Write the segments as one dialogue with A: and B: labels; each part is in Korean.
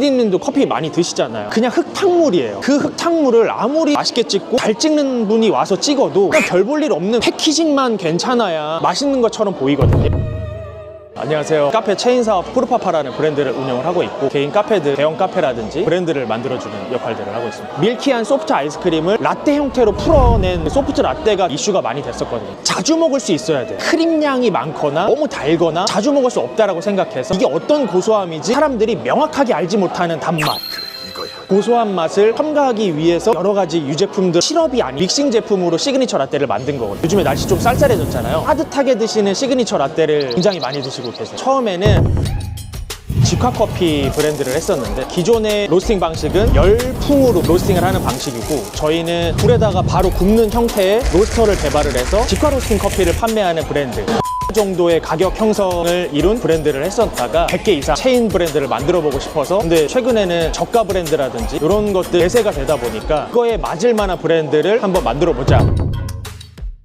A: 피디님도 커피 많이 드시잖아요. 그냥 흙탕물이에요. 그 흙탕물을 아무리 맛있게 찍고 잘 찍는 분이 와서 찍어도 그냥 별 볼 일 없는 패키징만 괜찮아야 맛있는 것처럼 보이거든요. 안녕하세요. 카페 체인 사업 푸르파파라는 브랜드를 운영을 하고 있고, 개인 카페들, 대형 카페라든지 브랜드를 만들어주는 역할들을 하고 있습니다. 밀키한 소프트 아이스크림을 라떼 형태로 풀어낸 소프트 라떼가 이슈가 많이 됐었거든요. 자주 먹을 수 있어야 돼요. 크림량이 많거나 너무 달거나 자주 먹을 수 없다라고 생각해서 이게 어떤 고소함이지 사람들이 명확하게 알지 못하는 단맛, 고소한 맛을 첨가하기 위해서 여러 가지 유제품들, 시럽이 아닌 믹싱 제품으로 시그니처 라떼를 만든 거거든요. 요즘에 날씨 좀 쌀쌀해졌잖아요. 따뜻하게 드시는 시그니처 라떼를 굉장히 많이 드시고 계세요. 처음에는 직화커피 브랜드를 했었는데, 기존의 로스팅 방식은 열풍으로 로스팅을 하는 방식이고, 저희는 불에다가 바로 굽는 형태의 로스터를 개발을 해서 직화 로스팅 커피를 판매하는 브랜드 정도의 가격 형성을 이룬 브랜드를 했었다가 100개 이상 체인 브랜드를 만들어보고 싶어서, 근데 최근에는 저가 브랜드라든지 이런 것들 대세가 되다 보니까 그거에 맞을 만한 브랜드를 한번 만들어보자.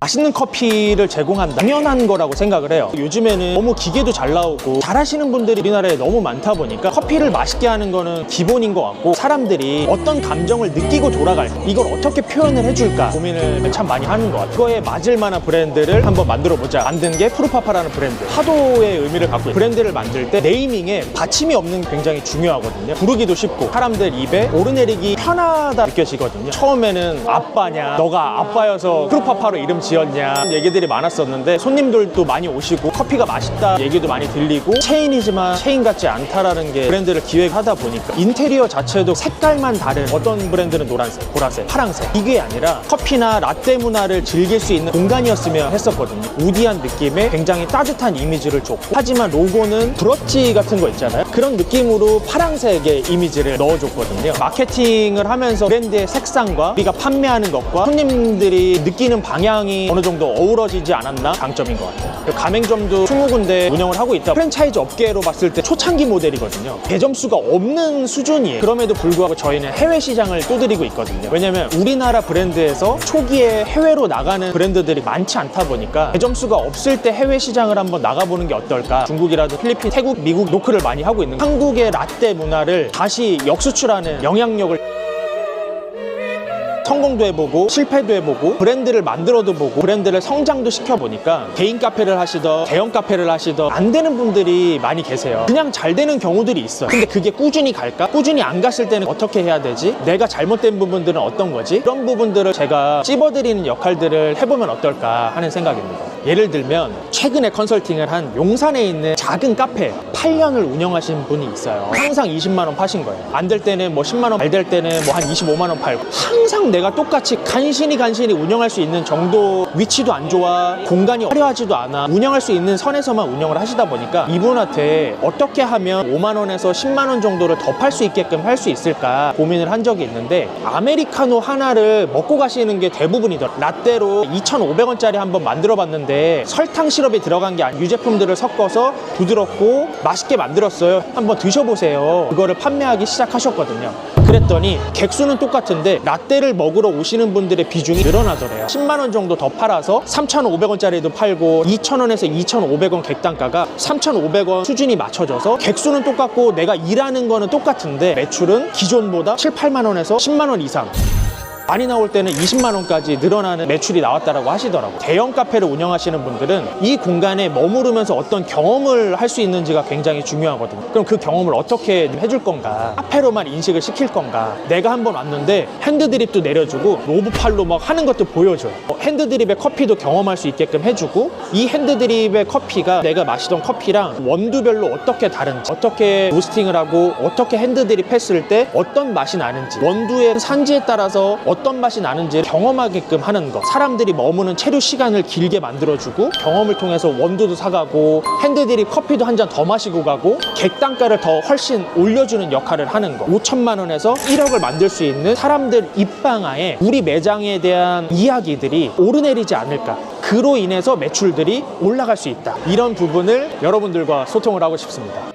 A: 맛있는 커피를 제공한다, 당연한 거라고 생각을 해요. 요즘에는 너무 기계도 잘 나오고 잘하시는 분들이 우리나라에 너무 많다 보니까 커피를 맛있게 하는 거는 기본인 것 같고, 사람들이 어떤 감정을 느끼고 돌아갈까, 이걸 어떻게 표현을 해줄까 고민을 참 많이 하는 것 같아요. 그거에 맞을 만한 브랜드를 한번 만들어보자. 만든 게 푸르파파라는 브랜드. 파도의 의미를 갖고 있어요. 브랜드를 만들 때 네이밍에 받침이 없는 게 굉장히 중요하거든요. 부르기도 쉽고 사람들 입에 오르내리기 편하다 느껴지거든요. 처음에는 아빠냐, 너가 아빠여서 푸르파파로 이름 지었냐 얘기들이 많았었는데, 손님들도 많이 오시고 커피가 맛있다 얘기도 많이 들리고, 체인이지만 체인 같지 않다라는 게 브랜드를 기획하다 보니까 인테리어 자체도 색깔만 다른, 어떤 브랜드는 노란색, 보라색, 파랑색, 이게 아니라 커피나 라떼 문화를 즐길 수 있는 공간이었으면 했었거든요. 우디한 느낌의 굉장히 따뜻한 이미지를 줬고, 하지만 로고는 브러치 같은 거 있잖아요. 그런 느낌으로 파랑색의 이미지를 넣어줬거든요. 마케팅을 하면서 브랜드의 색상과 우리가 판매하는 것과 손님들이 느끼는 방향이 어느 정도 어우러지지 않았나, 장점인 것 같아요. 가맹점도 20군데 운영을 하고 있다. 프랜차이즈 업계로 봤을 때 초창기 모델이거든요. 대점수가 없는 수준이에요. 그럼에도 불구하고 저희는 해외 시장을 두드리고 있거든요. 왜냐면 우리나라 브랜드에서 초기에 해외로 나가는 브랜드들이 많지 않다 보니까 대점수가 없을 때 해외 시장을 한번 나가보는 게 어떨까. 중국이라도 필리핀, 태국, 미국 노크를 많이 하고 있는 거예요. 한국의 라떼 문화를 다시 역수출하는 영향력을 성공도 해보고 실패도 해보고 브랜드를 만들어도 보고 브랜드를 성장도 시켜보니까, 개인 카페를 하시던 대형 카페를 하시던 안 되는 분들이 많이 계세요. 그냥 잘 되는 경우들이 있어요. 근데 그게 꾸준히 갈까? 꾸준히 안 갔을 때는 어떻게 해야 되지? 내가 잘못된 부분들은 어떤 거지? 그런 부분들을 제가 찝어드리는 역할들을 해보면 어떨까 하는 생각입니다. 예를 들면 최근에 컨설팅을 한 용산에 있는 작은 카페 8년을 운영하신 분이 있어요. 항상 20만 원 파신 거예요. 안 될 때는 뭐 10만 원, 잘 될 때는 뭐 한 25만 원 팔고, 항상 내가 똑같이 간신히 운영할 수 있는 정도, 위치도 안 좋아, 공간이 화려하지도 않아, 운영할 수 있는 선에서만 운영을 하시다 보니까 이분한테 어떻게 하면 5만 원에서 10만 원 정도를 더 팔 수 있게끔 할 수 있을까 고민을 한 적이 있는데, 아메리카노 하나를 먹고 가시는 게 대부분이더라고요. 라떼로 2,500원짜리 한번 만들어 봤는데 설탕 시럽이 들어간 게 아니라 유제품들을 섞어서 부드럽고 맛있게 만들었어요. 한번 드셔보세요. 그거를 판매하기 시작하셨거든요. 그랬더니 객수는 똑같은데 라떼를 먹으러 오시는 분들의 비중이 늘어나더래요. 10만 원 정도 더 팔아서 3,500원짜리도 팔고, 2,000원에서 2,500원 객단가가 3,500원 수준이 맞춰져서 객수는 똑같고 내가 일하는 거는 똑같은데 매출은 기존보다 7, 8만 원에서 10만 원 이상, 많이 나올 때는 20만 원까지 늘어나는 매출이 나왔다라고 하시더라고요. 대형 카페를 운영하시는 분들은 이 공간에 머무르면서 어떤 경험을 할 수 있는지가 굉장히 중요하거든요. 그럼 그 경험을 어떻게 해줄 건가? 카페로만 인식을 시킬 건가? 내가 한번 왔는데 핸드드립도 내려주고 로브팔로 막 하는 것도 보여줘요. 핸드드립의 커피도 경험할 수 있게끔 해주고, 이 핸드드립의 커피가 내가 마시던 커피랑 원두별로 어떻게 다른지, 어떻게 로스팅을 하고 어떻게 핸드드립 했을 때 어떤 맛이 나는지, 원두의 산지에 따라서 어떤 맛이 나는지 경험하게끔 하는 것, 사람들이 머무는 체류 시간을 길게 만들어주고, 경험을 통해서 원두도 사가고 핸드드립 커피도 한 잔 더 마시고 가고, 객단가를 더 훨씬 올려주는 역할을 하는 것. 5천만 원에서 1억을 만들 수 있는 사람들 입방아에 우리 매장에 대한 이야기들이 오르내리지 않을까, 그로 인해서 매출들이 올라갈 수 있다. 이런 부분을 여러분들과 소통을 하고 싶습니다.